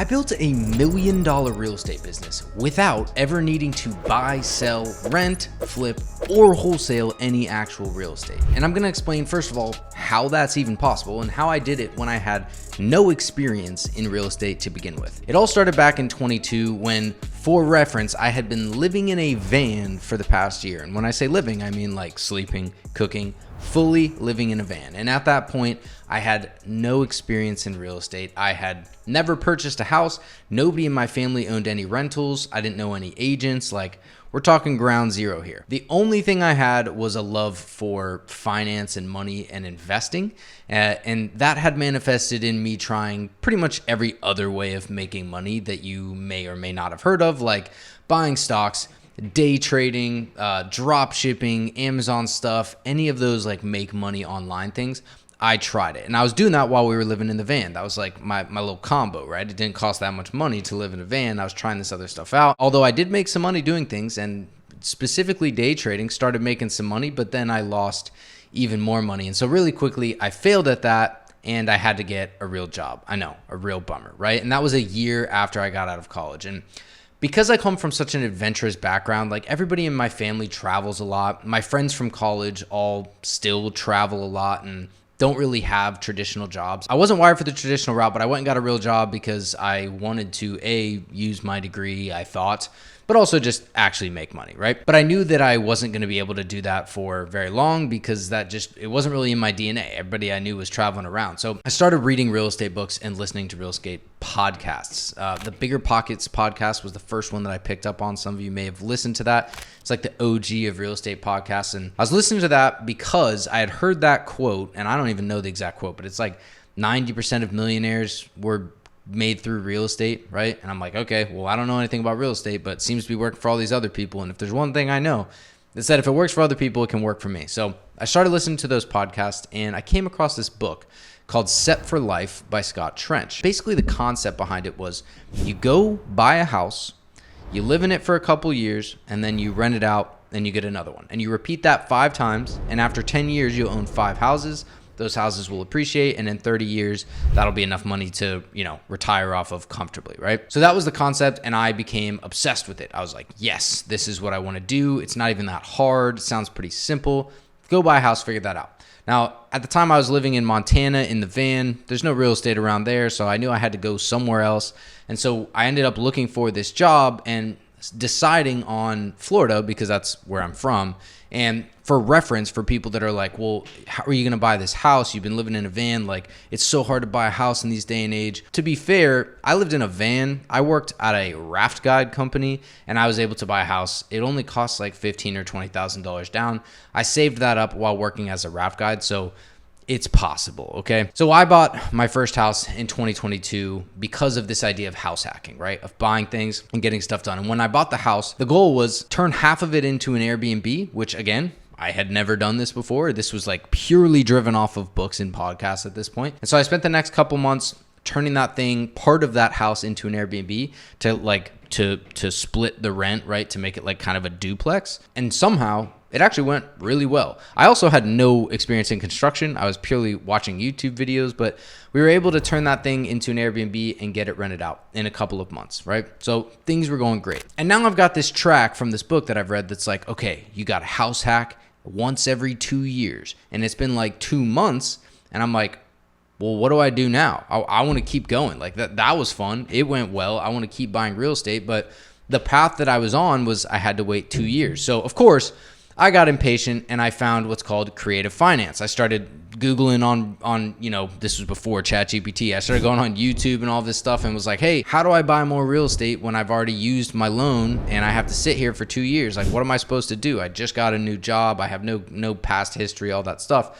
I built $1 million real estate business without ever needing to buy, sell, rent, flip, or wholesale any actual real estate. And I'm gonna explain, first of all, how that's even possible and how I did it when I had no experience in real estate to begin with. It all started back in 22 when, for reference, I had been living in a van for the past year. And when I say living, I mean like sleeping, cooking, fully living in a van. And at that point, I had no experience in real estate. I had never purchased a house. Nobody in my family owned any rentals. I didn't know any agents. Like, we're talking ground zero here. The only thing I had was a love for finance and money and investing. And that had manifested in me trying pretty much every other way of making money that you may or may not have heard of, like buying stocks, day trading, drop shipping, Amazon stuff, any of those like make money online things. I tried it. And I was doing that while we were living in the van. That was like my little combo, right? It didn't cost that much money to live in a van. I was trying this other stuff out. Although I did make some money doing things, and specifically day trading, started making some money, but then I lost even more money. And so really quickly, I failed at that and I had to get a real job. I know, a real bummer, right? And that was a year after I got out of college. And because I come from such an adventurous background, like everybody in my family travels a lot. My friends from college all still travel a lot and don't really have traditional jobs. I wasn't wired for the traditional route, but I went and got a real job because I wanted to use my degree, I thought, but also just actually make money, right? But I knew that I wasn't going to be able to do that for very long because it wasn't really in my DNA. Everybody I knew was traveling around. So I started reading real estate books and listening to real estate podcasts. The Bigger Pockets podcast was the first one that I picked up on. Some of you may have listened to that. It's like the OG of real estate podcasts. And I was listening to that because I had heard that quote, and I don't even know the exact quote, but it's like 90% of millionaires were made through real estate, right? And I'm like, okay, well, I don't know anything about real estate, but it seems to be working for all these other people. And if there's one thing I know, it's that if it works for other people, it can work for me. So I started listening to those podcasts and I came across this book called Set for Life by Scott Trench. Basically, the concept behind it was you go buy a house, you live in it for a couple years, and then you rent it out and you get another one. And you repeat that 5 times. And after 10 years, you'll own 5 houses. Those houses will appreciate, and in 30 years, that'll be enough money to, retire off of comfortably, right? So that was the concept, and I became obsessed with it. I was like, yes, this is what I want to do. It's not even that hard. It sounds pretty simple. Go buy a house, figure that out. Now, at the time I was living in Montana in the van. There's no real estate around there, so I knew I had to go somewhere else. And so I ended up looking for this job and deciding on Florida because that's where I'm from. And for reference, for people that are like, well, how are you going to buy this house? You've been living in a van. Like, it's so hard to buy a house in these day and age. To be fair, I lived in a van. I worked at a raft guide company and I was able to buy a house. It only cost like $15,000 or $20,000 down. I saved that up while working as a raft guide. So it's possible, okay? So I bought my first house in 2022 because of this idea of house hacking, right? Of buying things and getting stuff done. And when I bought the house, the goal was turn half of it into an Airbnb, which again, I had never done this before. This was like purely driven off of books and podcasts at this point. And so I spent the next couple months turning that thing, part of that house, into an Airbnb to split the rent, right? To make it like kind of a duplex. And somehow it actually went really well. I also had no experience in construction. I was purely watching YouTube videos, but we were able to turn that thing into an Airbnb and get it rented out in a couple of months, right? So things were going great. And now I've got this track from this book that I've read that's like, okay, you got a house hack once every 2 years. And it's been like 2 months. And I'm like, well, what do I do now? I want to keep going. Like that was fun. It went well. I want to keep buying real estate, but the path that I was on was I had to wait 2 years. So of course, I got impatient and I found what's called creative finance. I started Googling on this was before ChatGPT. I started going on YouTube and all this stuff and was like, hey, how do I buy more real estate when I've already used my loan and I have to sit here for 2 years? Like, what am I supposed to do? I just got a new job. I have no past history, all that stuff.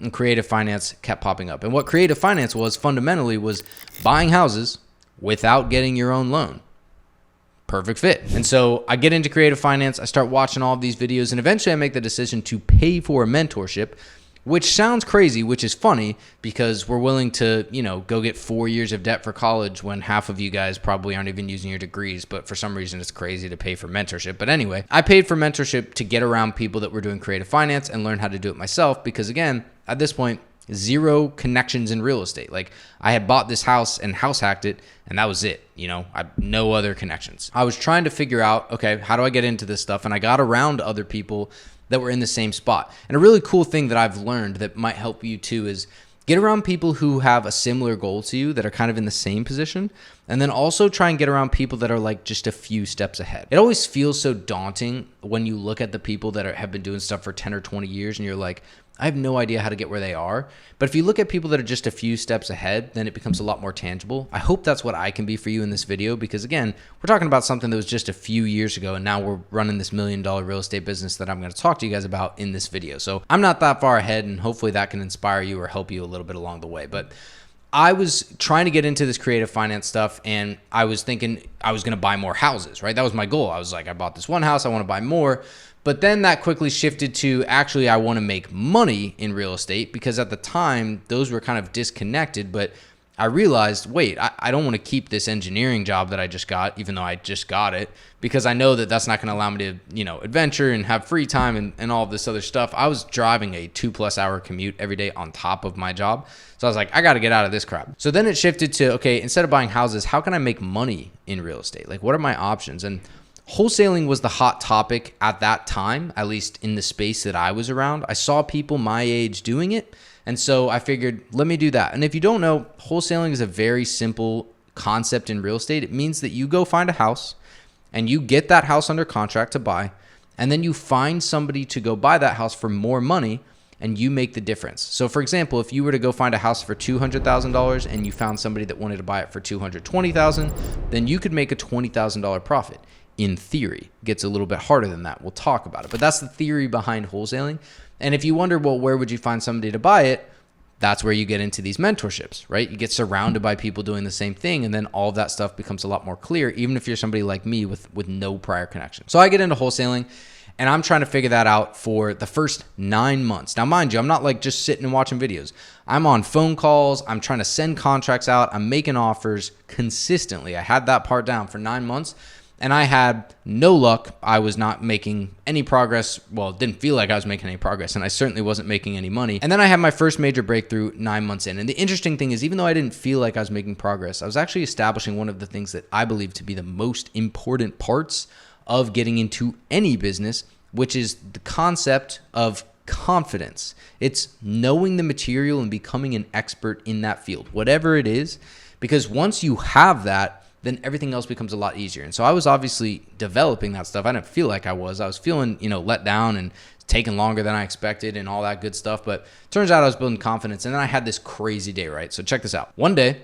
And creative finance kept popping up. And what creative finance was fundamentally was buying houses without getting your own loan. Perfect fit. And so I get into creative finance. I start watching all of these videos and eventually I make the decision to pay for a mentorship, which sounds crazy, which is funny because we're willing to, go get 4 years of debt for college when half of you guys probably aren't even using your degrees. But for some reason, it's crazy to pay for mentorship. But anyway, I paid for mentorship to get around people that were doing creative finance and learn how to do it myself because again, at this point, zero connections in real estate. Like I had bought this house and house hacked it, and that was it. I no other connections. I was trying to figure out, okay, how do I get into this stuff? And I got around other people that were in the same spot. And a really cool thing that I've learned that might help you too is get around people who have a similar goal to you that are kind of in the same position. And then also try and get around people that are like just a few steps ahead. It always feels so daunting when you look at the people that have been doing stuff for 10 or 20 years and you're like, I have no idea how to get where they are. But if you look at people that are just a few steps ahead, then it becomes a lot more tangible. I hope that's what I can be for you in this video, because again, we're talking about something that was just a few years ago, and now we're running this $1 million real estate business that I'm going to talk to you guys about in this video. So I'm not that far ahead, and hopefully that can inspire you or help you a little bit along the way. But I was trying to get into this creative finance stuff, and I was thinking I was going to buy more houses, right? That was my goal. I was like, I bought this one house, I want to buy more. But then that quickly shifted to actually I want to make money in real estate, because at the time those were kind of disconnected. But I realized, wait, I don't want to keep this engineering job that I just got, even though I just got it, because I know that that's not going to allow me to, adventure and have free time and all of this other stuff. I was driving a 2+ hour commute every day on top of my job. So I was like, I got to get out of this crap. So then it shifted to, okay, instead of buying houses, how can I make money in real estate? Like, what are my options? And wholesaling was the hot topic at that time, at least in the space that I was around. I saw people my age doing it. And so I figured, let me do that. And if you don't know, wholesaling is a very simple concept in real estate. It means that you go find a house and you get that house under contract to buy. And then you find somebody to go buy that house for more money, and you make the difference. So for example, if you were to go find a house for $200,000 and you found somebody that wanted to buy it for $220,000, then you could make a $20,000 profit. In theory, it gets a little bit harder than that. We'll talk about it, but that's the theory behind wholesaling. And if you wonder, well, where would you find somebody to buy it? That's where you get into these mentorships, right? You get surrounded by people doing the same thing, and then all of that stuff becomes a lot more clear, even if you're somebody like me with no prior connection. So I get into wholesaling, and I'm trying to figure that out for the first 9 months. Now, mind you, I'm not like just sitting and watching videos. I'm on phone calls. I'm trying to send contracts out. I'm making offers consistently. I had that part down for 9 months. And I had no luck. I was not making any progress. Well, it didn't feel like I was making any progress, and I certainly wasn't making any money. And then I had my first major breakthrough 9 months in. And the interesting thing is, even though I didn't feel like I was making progress, I was actually establishing one of the things that I believe to be the most important parts of getting into any business, which is the concept of confidence. It's knowing the material and becoming an expert in that field, whatever it is, because once you have that, then everything else becomes a lot easier. And so I was obviously developing that stuff. I didn't feel like I was feeling, let down and taking longer than I expected and all that good stuff. But it turns out I was building confidence. And then I had this crazy day, right? So check this out. One day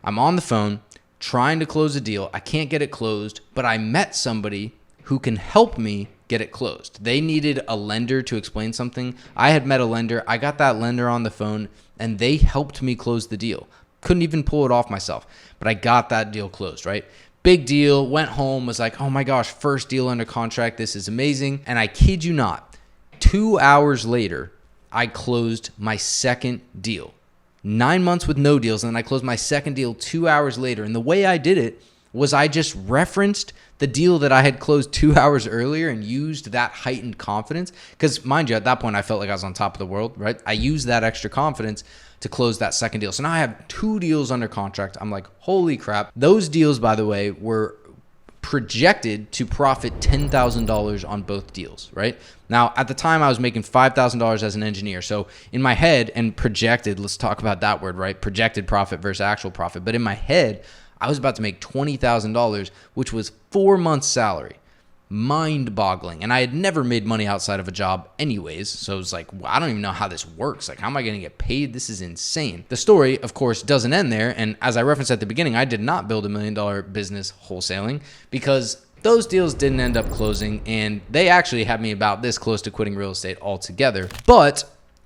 I'm on the phone trying to close a deal. I can't get it closed, but I met somebody who can help me get it closed. They needed a lender to explain something. I had met a lender. I got that lender on the phone, and they helped me close the deal. Couldn't even pull it off myself, but I got that deal closed, right? Big deal. Went home, was like, oh my gosh, first deal under contract. This is amazing. And I kid you not, 2 hours later, I closed my second deal. 9 months with no deals, and then I closed my second deal 2 hours later. And the way I did it was I just referenced the deal that I had closed 2 hours earlier and used that heightened confidence. Because mind you, at that point, I felt like I was on top of the world, right? I used that extra confidence to close that second deal. So now I have 2 deals under contract. I'm like, holy crap. Those deals, by the way, were projected to profit $10,000 on both deals, right? Now, at the time, I was making $5,000 as an engineer. So in my head, and projected, let's talk about that word, right? Projected profit versus actual profit. But in my head, I was about to make $20,000, which was 4 months' salary. Mind-boggling. And I had never made money outside of a job anyways. So it was like, well, I don't even know how this works. Like, how am I going to get paid? This is insane. The story, of course, doesn't end there. And as I referenced at the beginning, I did not build $1 million business wholesaling, because those deals didn't end up closing. And they actually had me about this close to quitting real estate altogether. But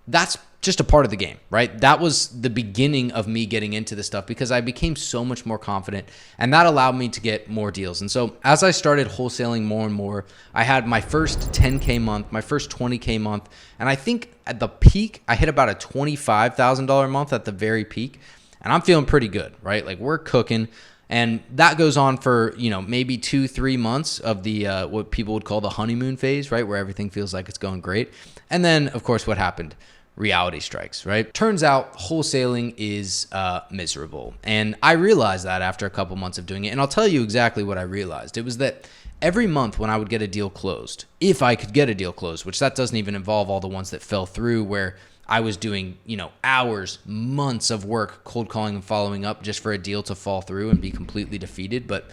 that's just a part of the game, right? That was the beginning of me getting into this stuff, because I became so much more confident, and that allowed me to get more deals. And so as I started wholesaling more and more, I had my first 10K month, my first 20K month. And I think at the peak, I hit about a $25,000 month at the very peak. And I'm feeling pretty good, right? Like, we're cooking. And that goes on for, maybe 2-3 months of the what people would call the honeymoon phase, right? Where everything feels like it's going great. And then, of course, what happened? reality strikes, right? Turns out wholesaling is miserable. And I realized that after a couple months of doing it. And I'll tell you exactly what I realized. It was that every month when I would get a deal closed, if I could get a deal closed, which that doesn't even involve all the ones that fell through where I was doing, hours, months of work, cold calling and following up just for a deal to fall through and be completely defeated. But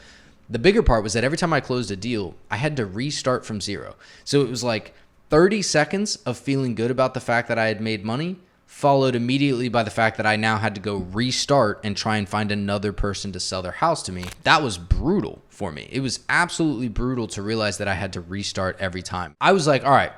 the bigger part was that every time I closed a deal, I had to restart from zero. So it was like 30 seconds of feeling good about the fact that I had made money, followed immediately by the fact that I now had to go restart and try and find another person to sell their house to me. That was brutal for me. It was absolutely brutal to realize that I had to restart every time. I was like, all right,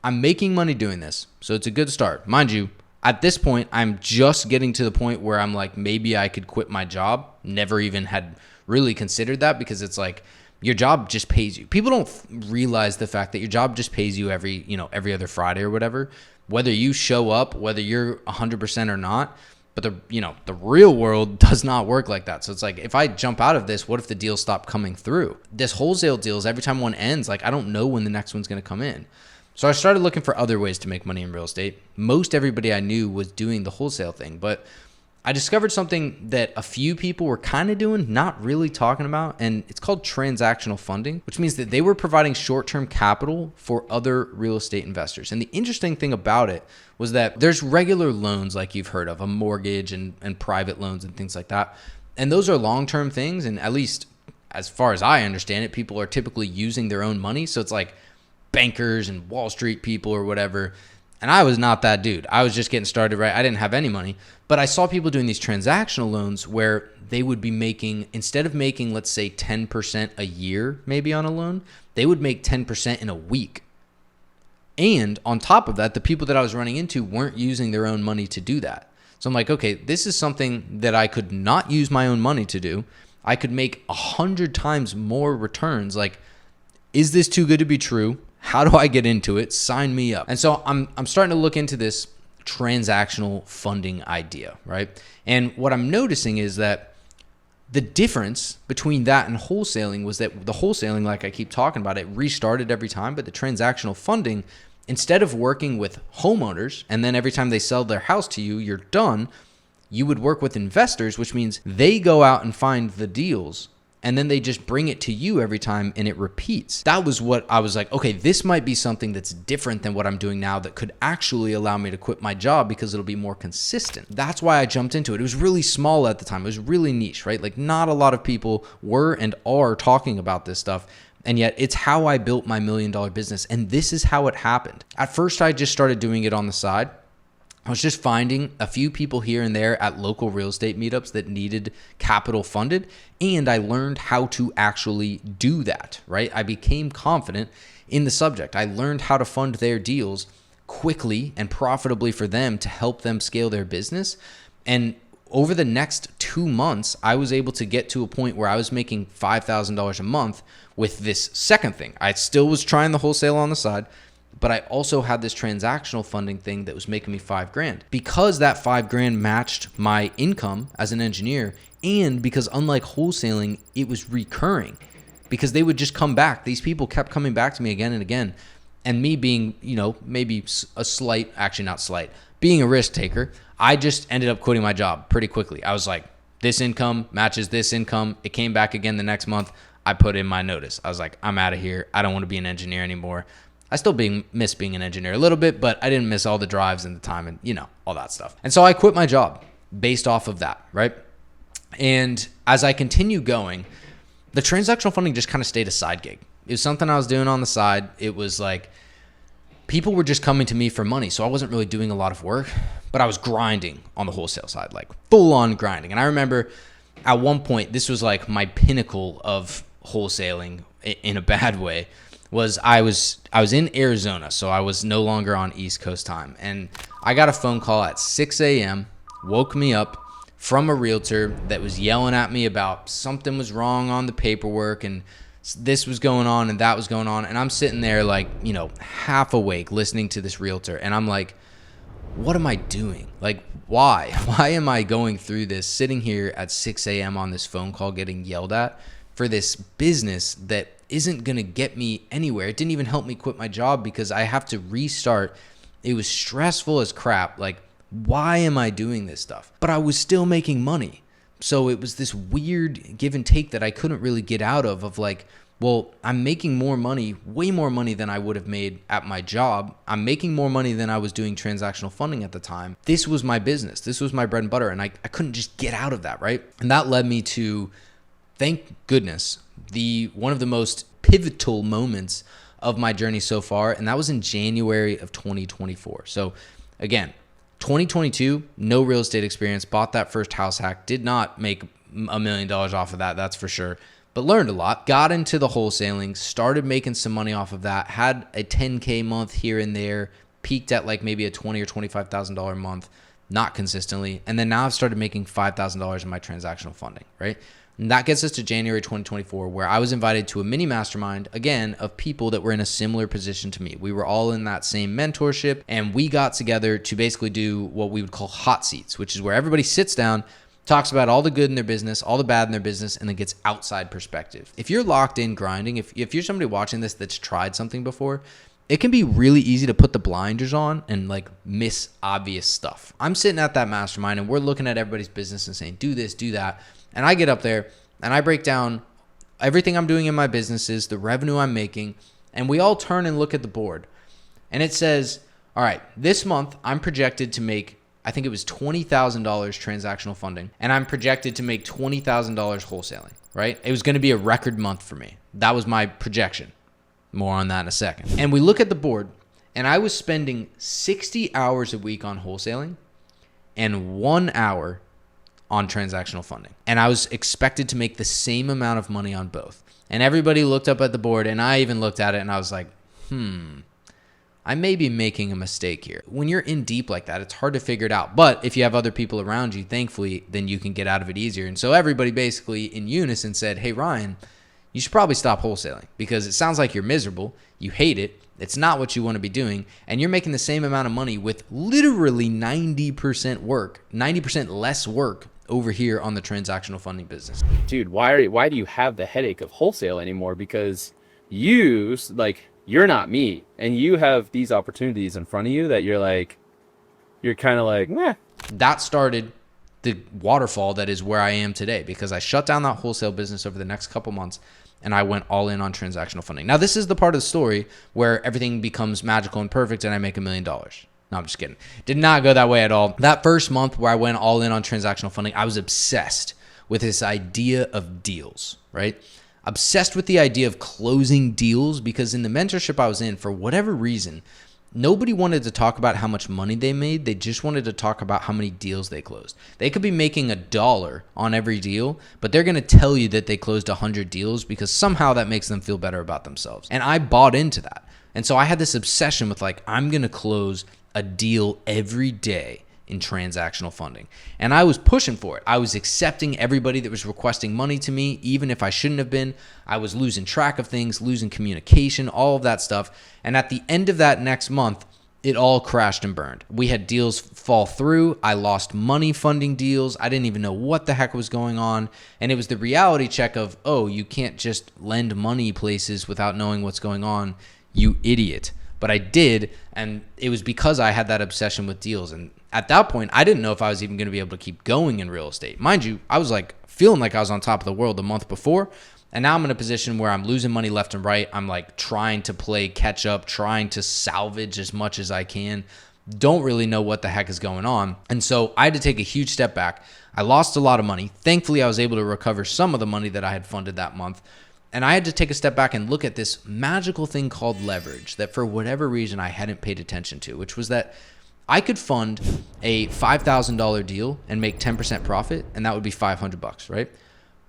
I'm making money doing this, so it's a good start. Mind you, at this point, I'm just getting to the point where I'm like, maybe I could quit my job. Never even had really considered that because it's like, your job just pays you. People don't realize the fact that your job just pays you every other Friday or whatever, whether you show up, whether you're 100% or not. But the real world does not work like that. So it's like, if I jump out of this, what if the deals stop coming through? This wholesale deals, every time one ends, like I don't know when the next one's going to come in. So I started looking for other ways to make money in real estate. Most everybody I knew was doing the wholesale thing, but I discovered something that a few people were kind of doing, not really talking about, and it's called transactional funding, which means that they were providing short-term capital for other real estate investors. And the interesting thing about it was that there's regular loans like you've heard of, a mortgage and private loans and things like that. And those are long-term things, and at least as far as I understand it, people are typically using their own money. So it's like bankers and Wall Street people or whatever. And I was not that dude. I was just getting started, right? I didn't have any money. But I saw people doing these transactional loans where they would be making, instead of making, let's say 10% a year maybe on a loan, they would make 10% in a week. And on top of that, the people that I was running into weren't using their own money to do that. So I'm like, okay, this is something that I could not use my own money to do. I could make 100 times more returns. Like, is this too good to be true? How do I get into it? Sign me up. And so I'm starting to look into this transactional funding idea, right? And what I'm noticing is that the difference between that and wholesaling was that the wholesaling, like I keep talking about, it restarted every time, but the transactional funding, instead of working with homeowners and then every time they sell their house to you, you're done, you would work with investors, which means they go out and find the deals and then they just bring it to you every time and it repeats. That was what I was like, okay, this might be something that's different than what I'm doing now that could actually allow me to quit my job because it'll be more consistent. That's why I jumped into it. It was really small at the time. It was really niche, right? Like not a lot of people were and are talking about this stuff. And yet it's how I built my $1 million business. And this is how it happened. At first, I just started doing it on the side. I was just finding a few people here and there at local real estate meetups that needed capital funded. And I learned how to actually do that, right? I became confident in the subject. I learned how to fund their deals quickly and profitably for them to help them scale their business. And over the next 2 months, I was able to get to a point where I was making $5,000 a month with this second thing. I still was trying the wholesale on the side, but I also had this transactional funding thing that was making me $5,000 because that $5,000 matched my income as an engineer. And because unlike wholesaling, it was recurring because they would just come back. These people kept coming back to me again and again. And me being, maybe a slight, actually not slight, being a risk taker, I just ended up quitting my job pretty quickly. I was like, this income matches this income. It came back again the next month. I put in my notice. I was like, I'm out of here. I don't want to be an engineer anymore. I still miss being an engineer a little bit, but I didn't miss all the drives and the time and, all that stuff. And so I quit my job based off of that, right? And as I continue going, the transactional funding just kind of stayed a side gig. It was something I was doing on the side. It was like people were just coming to me for money. So I wasn't really doing a lot of work, but I was grinding on the wholesale side, like full on grinding. And I remember at one point, this was like my pinnacle of wholesaling in a bad way, was I was in Arizona. So I was no longer on East Coast time. And I got a phone call at 6 a.m., woke me up from a realtor that was yelling at me about something was wrong on the paperwork and this was going on and that was going on. And I'm sitting there like, half awake listening to this realtor. And I'm like, what am I doing? Like, why? Why am I going through this, sitting here at 6 a.m. on this phone call getting yelled at for this business that isn't going to get me anywhere? It didn't even help me quit my job because I have to restart It was stressful as crap. Like, why am I doing this stuff? But I was still making money. So it was this weird give and take that I couldn't really get out of like, well, I'm making more money, way more money than I would have made at my job. I'm making more money than I was doing transactional funding at the time. This was my business. This was my bread and butter. And I couldn't just get out of that, right? And that led me to, thank goodness, one of the most pivotal moments of my journey so far. And that was in January of 2024. So again, 2022, no real estate experience, bought that first house hack, did not make $1 million off of that, that's for sure, but learned a lot, got into the wholesaling, started making some money off of that, had a 10K month here and there, peaked at like maybe a $20,000 or $25,000 month, not consistently, and then now I've started making $5,000 in my transactional funding, right? And that gets us to January 2024, where I was invited to a mini mastermind, again, of people that were in a similar position to me. We were all in that same mentorship, and we got together to basically do what we would call hot seats, which is where everybody sits down, talks about all the good in their business, all the bad in their business, and then gets outside perspective. If you're locked in grinding, if you're somebody watching this that's tried something before, it can be really easy to put the blinders on and like miss obvious stuff. I'm sitting at that mastermind and we're looking at everybody's business and saying, do this, do that. And I get up there and I break down everything I'm doing in my businesses, the revenue I'm making, and we all turn and look at the board. And it says, all right, this month I'm projected to make, I think it was $20,000 transactional funding, and I'm projected to make $20,000 wholesaling, right? It was going to be a record month for me. That was my projection. More on that in a second. And we look at the board, and I was spending 60 hours a week on wholesaling and 1 hour on transactional funding. And I was expected to make the same amount of money on both. And everybody looked up at the board, and I even looked at it, and I was like, I may be making a mistake here. When you're in deep like that, it's hard to figure it out. But if you have other people around you, thankfully, then you can get out of it easier. And so everybody basically in unison said, hey, Ryan, you should probably stop wholesaling because it sounds like you're miserable. You hate it. It's not what you want to be doing. And you're making the same amount of money with literally 90% work, 90% less work over here on the transactional funding business. Dude, why do you have the headache of wholesale anymore? Because you're not me, and you have these opportunities in front of you that you're kind of like, meh. That started the waterfall that is where I am today because I shut down that wholesale business over the next couple months and I went all in on transactional funding. Now, this is the part of the story where everything becomes magical and perfect and I make $1 million. No, I'm just kidding. Did not go that way at all. That first month where I went all in on transactional funding, I was obsessed with this idea of deals, right? Obsessed with the idea of closing deals because in the mentorship I was in, for whatever reason, nobody wanted to talk about how much money they made. They just wanted to talk about how many deals they closed. They could be making $1 on every deal, but they're going to tell you that they closed 100 deals because somehow that makes them feel better about themselves. And I bought into that. And so I had this obsession with I'm going to close a deal every day in transactional funding. And I was pushing for it. I was accepting everybody that was requesting money to me, even if I shouldn't have been. I was losing track of things, losing communication, all of that stuff. And at the end of that next month, it all crashed and burned. We had deals fall through. I lost money funding deals. I didn't even know what the heck was going on. And it was the reality check of, oh, you can't just lend money places without knowing what's going on, you idiot. But I did, and it was because I had that obsession with deals. And at that point, I didn't know if I was even going to be able to keep going in real estate. Mind you, I was feeling like I was on top of the world the month before. And now I'm in a position where I'm losing money left and right. I'm trying to play catch up, trying to salvage as much as I can. Don't really know what the heck is going on. And so I had to take a huge step back. I lost a lot of money. Thankfully, I was able to recover some of the money that I had funded that month. And I had to take a step back and look at this magical thing called leverage that for whatever reason I hadn't paid attention to, which was that I could fund a $5,000 deal and make 10% profit, and that would be $500, right?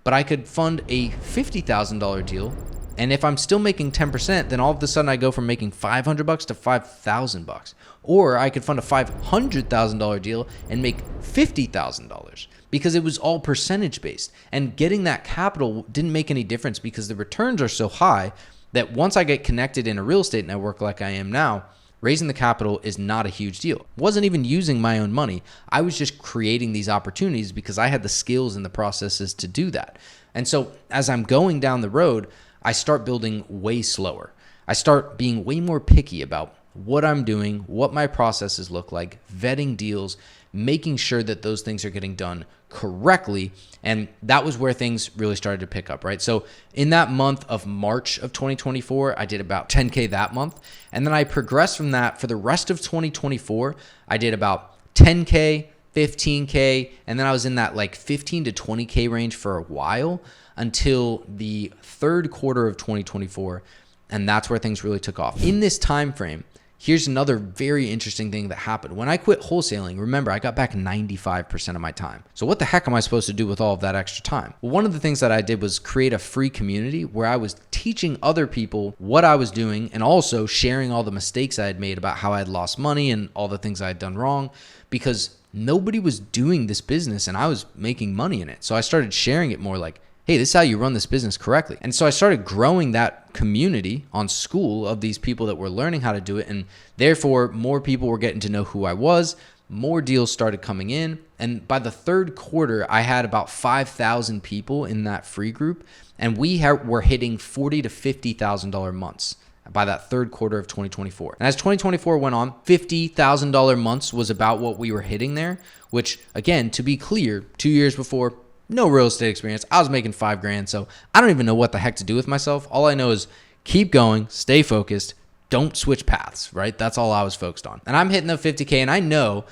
But I could fund a $50,000 deal, and if I'm still making 10%, then all of a sudden I go from making $500 to $5,000. Or I could fund a $500,000 deal and make $50,000 because it was all percentage based. And getting that capital didn't make any difference because the returns are so high that once I get connected in a real estate network like I am now, raising the capital is not a huge deal. Wasn't even using my own money. I was just creating these opportunities because I had the skills and the processes to do that. And so as I'm going down the road, I start building way slower. I start being way more picky about what I'm doing, what my processes look like, vetting deals, making sure that those things are getting done correctly. And that was where things really started to pick up, right? So in that month of March of 2024, I did about 10K that month. And then I progressed from that for the rest of 2024. I did about 10K, 15K, and then I was in that like 15 to 20K range for a while until the third quarter of 2024. And that's where things really took off. In this time frame, here's another very interesting thing that happened. When I quit wholesaling, remember, I got back 95% of my time. So what the heck am I supposed to do with all of that extra time? Well, one of the things that I did was create a free community where I was teaching other people what I was doing and also sharing all the mistakes I had made about how I had lost money and all the things I had done wrong, because nobody was doing this business and I was making money in it. So I started sharing it more like, hey, this is how you run this business correctly. And so I started growing that community on School of these people that were learning how to do it. And therefore, more people were getting to know who I was. More deals started coming in. And by the third quarter, I had about 5,000 people in that free group. And we were hitting $40,000 to $50,000 months by that third quarter of 2024. And as 2024 went on, $50,000 months was about what we were hitting there, which again, to be clear, 2 years before, no real estate experience. I was making $5,000. So I don't even know what the heck to do with myself. All I know is keep going, stay focused, don't switch paths, right? That's all I was focused on. And I'm hitting the 50K, and I know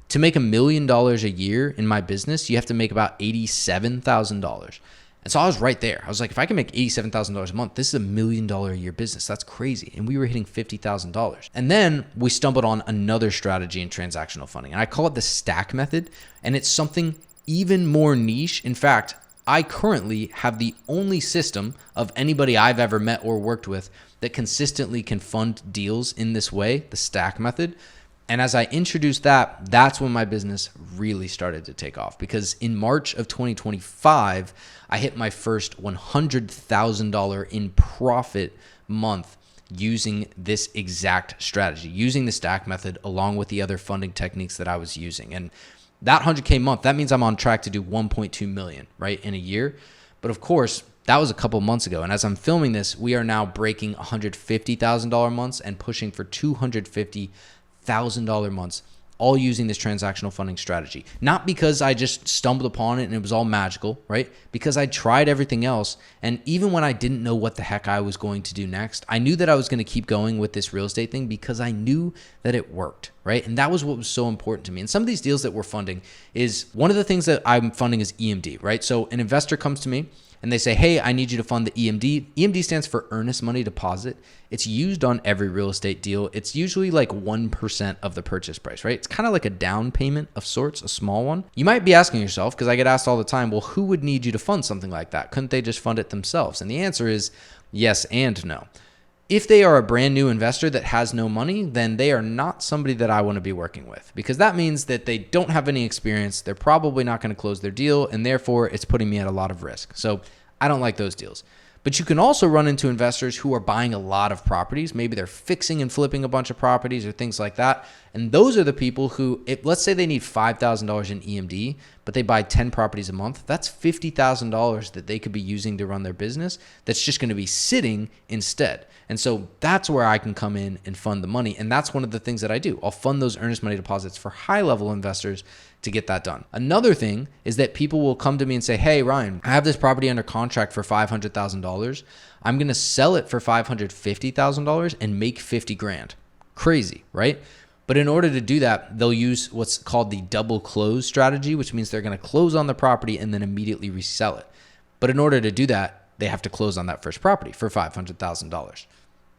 to make $1 million a year in my business, you have to make about $87,000. And so I was right there. I was like, if I can make $87,000 a month, this is $1 million a year business. That's crazy. And we were hitting $50,000. And then we stumbled on another strategy in transactional funding. And I call it the stack method. And it's something even more niche. In fact, I currently have the only system of anybody I've ever met or worked with that consistently can fund deals in this way, the stack method. And as I introduced that, that's when my business really started to take off, because in March of 2025, I hit my first $100,000 in profit month using this exact strategy, using the stack method along with the other funding techniques that I was using. And that 100K month, that means I'm on track to do 1.2 million, right, in a year. But of course, that was a couple months ago. And as I'm filming this, we are now breaking $150,000 months and pushing for $250,000 months, all using this transactional funding strategy. Not because I just stumbled upon it and it was all magical, right? Because I tried everything else. And even when I didn't know what the heck I was going to do next, I knew that I was going to keep going with this real estate thing because I knew that it worked, right? And that was what was so important to me. And some of these deals that we're funding is, one of the things that I'm funding is EMD, right? So an investor comes to me and they say, hey, I need you to fund the EMD. EMD stands for earnest money deposit. It's used on every real estate deal. It's usually like 1% of the purchase price, right? It's kind of like a down payment of sorts, a small one. You might be asking yourself, because I get asked all the time, well, who would need you to fund something like that? Couldn't they just fund it themselves? And the answer is yes and no. If they are a brand new investor that has no money, then they are not somebody that I want to be working with, because that means that they don't have any experience. They're probably not going to close their deal, and therefore it's putting me at a lot of risk. So I don't like those deals. But you can also run into investors who are buying a lot of properties. Maybe they're fixing and flipping a bunch of properties or things like that. And those are the people who, if, let's say they need $5,000 in EMD, but they buy 10 properties a month, that's $50,000 that they could be using to run their business that's just going to be sitting instead. And so that's where I can come in and fund the money. And that's one of the things that I do. I'll fund those earnest money deposits for high-level investors to get that done. Another thing is that people will come to me and say, hey, Ryan, I have this property under contract for $500,000. I'm going to sell it for $550,000 and make 50 grand. Crazy, right? But in order to do that, they'll use what's called the double close strategy, which means they're going to close on the property and then immediately resell it. But in order to do that, they have to close on that first property for $500,000.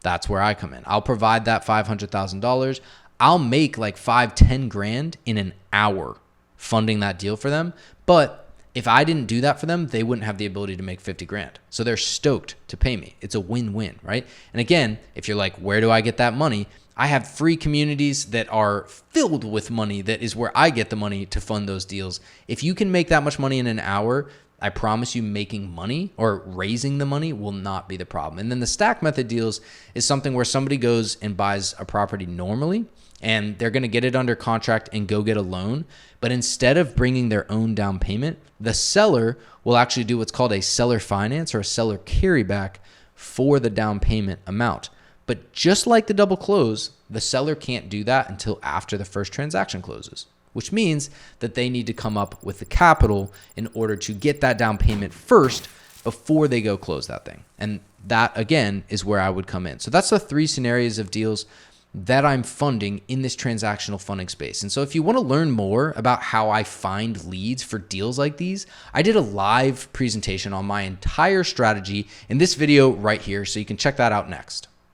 That's where I come in. I'll provide that $500,000. I'll make like 5-10 grand in an hour funding that deal for them. But if I didn't do that for them, they wouldn't have the ability to make 50 grand. So they're stoked to pay me. It's a win-win, right? And again, if you're like, where do I get that money? I have free communities that are filled with money. That is where I get the money to fund those deals. If you can make that much money in an hour, I promise you making money or raising the money will not be the problem. And then the stack method deals is something where somebody goes and buys a property normally and they're going to get it under contract and go get a loan. But instead of bringing their own down payment, the seller will actually do what's called a seller finance or a seller carryback for the down payment amount. But just like the double close, the seller can't do that until after the first transaction closes, which means that they need to come up with the capital in order to get that down payment first before they go close that thing. And that, again, is where I would come in. So that's the 3 scenarios of deals that I'm funding in this transactional funding space. And so if you want to learn more about how I find leads for deals like these, I did a live presentation on my entire strategy in this video right here, so you can check that out next.